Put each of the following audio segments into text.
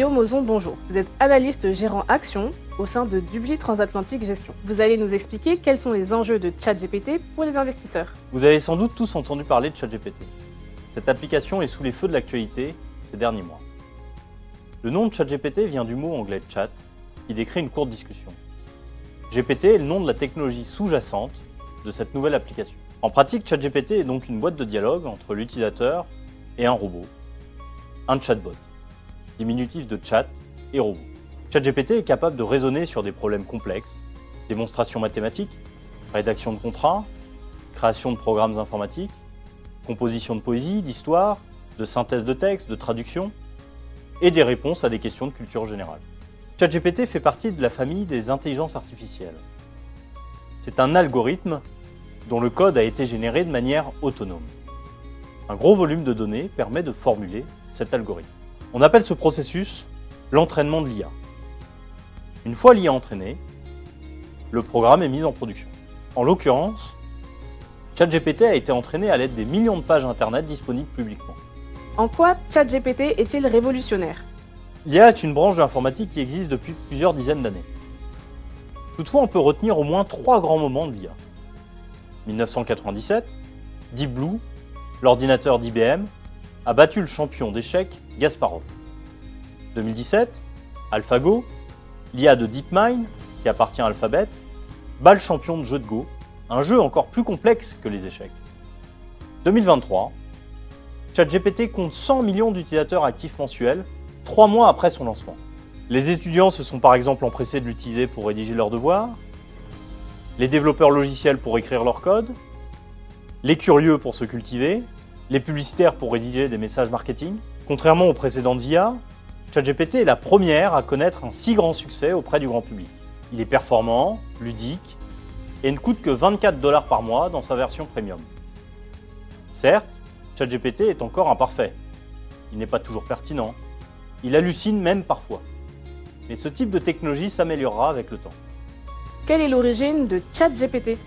Guillaume Ozon, bonjour. Vous êtes analyste gérant Action au sein de Dubly Transatlantique Gestion. Vous allez nous expliquer quels sont les enjeux de ChatGPT pour les investisseurs. Vous avez sans doute tous entendu parler de ChatGPT. Cette application est sous les feux de l'actualité ces derniers mois. Le nom de ChatGPT vient du mot anglais chat, qui décrit une courte discussion. GPT est le nom de la technologie sous-jacente de cette nouvelle application. En pratique, ChatGPT est donc une boîte de dialogue entre l'utilisateur et un robot, un chatbot, diminutif de chat et robot. ChatGPT est capable de raisonner sur des problèmes complexes, démonstrations mathématiques, rédaction de contrats, création de programmes informatiques, composition de poésie, d'histoire, de synthèse de texte, de traduction, et des réponses à des questions de culture générale. ChatGPT fait partie de la famille des intelligences artificielles. C'est un algorithme dont le code a été généré de manière autonome. Un gros volume de données permet de formuler cet algorithme. On appelle ce processus l'entraînement de l'IA. Une fois l'IA entraînée, le programme est mis en production. En l'occurrence, ChatGPT a été entraîné à l'aide des millions de pages Internet disponibles publiquement. En quoi ChatGPT est-il révolutionnaire? L'IA est une branche de l'informatique qui existe depuis plusieurs dizaines d'années. Toutefois, on peut retenir au moins 3 grands moments de l'IA. 1997, Deep Blue, l'ordinateur d'IBM, a battu le champion d'échecs Kasparov. 2017, AlphaGo, l'IA de DeepMind, qui appartient à Alphabet, bat le champion de jeu de Go, un jeu encore plus complexe que les échecs. 2023, ChatGPT compte 100 millions d'utilisateurs actifs mensuels, 3 mois après son lancement. Les étudiants se sont par exemple empressés de l'utiliser pour rédiger leurs devoirs, les développeurs logiciels pour écrire leur code, les curieux pour se cultiver, les publicitaires pour rédiger des messages marketing. Contrairement aux précédentes IA, ChatGPT est la première à connaître un si grand succès auprès du grand public. Il est performant, ludique et ne coûte que 24 $ par mois dans sa version premium. Certes, ChatGPT est encore imparfait. Il n'est pas toujours pertinent. Il hallucine même parfois. Mais ce type de technologie s'améliorera avec le temps. Quelle est l'origine de ChatGPT?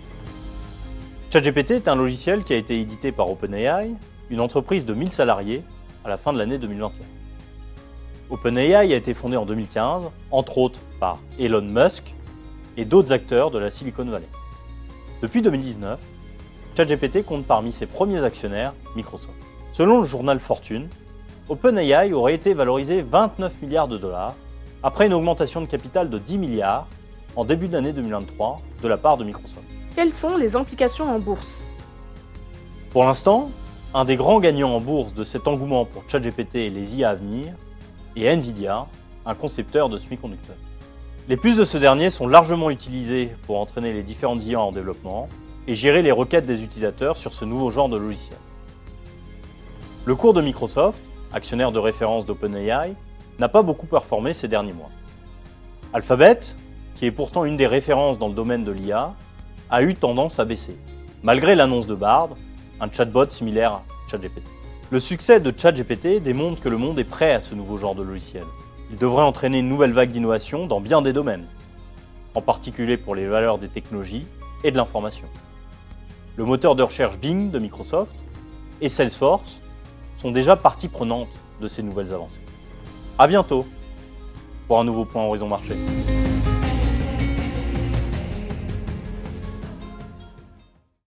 ChatGPT est un logiciel qui a été édité par OpenAI, une entreprise de 1000 salariés, à la fin de l'année 2021. OpenAI a été fondé en 2015, entre autres par Elon Musk et d'autres acteurs de la Silicon Valley. Depuis 2019, ChatGPT compte parmi ses premiers actionnaires Microsoft. Selon le journal Fortune, OpenAI aurait été valorisé 29 milliards de dollars après une augmentation de capital de 10 milliards en début d'année 2023 de la part de Microsoft. Quelles sont les implications en bourse? Pour l'instant, un des grands gagnants en bourse de cet engouement pour ChatGPT et les IA à venir est Nvidia, un concepteur de semi-conducteurs. Les puces de ce dernier sont largement utilisées pour entraîner les différentes IA en développement et gérer les requêtes des utilisateurs sur ce nouveau genre de logiciel. Le cours de Microsoft, actionnaire de référence d'OpenAI, n'a pas beaucoup performé ces derniers mois. Alphabet, qui est pourtant une des références dans le domaine de l'IA, a eu tendance à baisser, malgré l'annonce de Bard, un chatbot similaire à ChatGPT. Le succès de ChatGPT démontre que le monde est prêt à ce nouveau genre de logiciel. Il devrait entraîner une nouvelle vague d'innovation dans bien des domaines, en particulier pour les valeurs des technologies et de l'information. Le moteur de recherche Bing de Microsoft et Salesforce sont déjà partie prenante de ces nouvelles avancées. À bientôt pour un nouveau point Horizon Marché.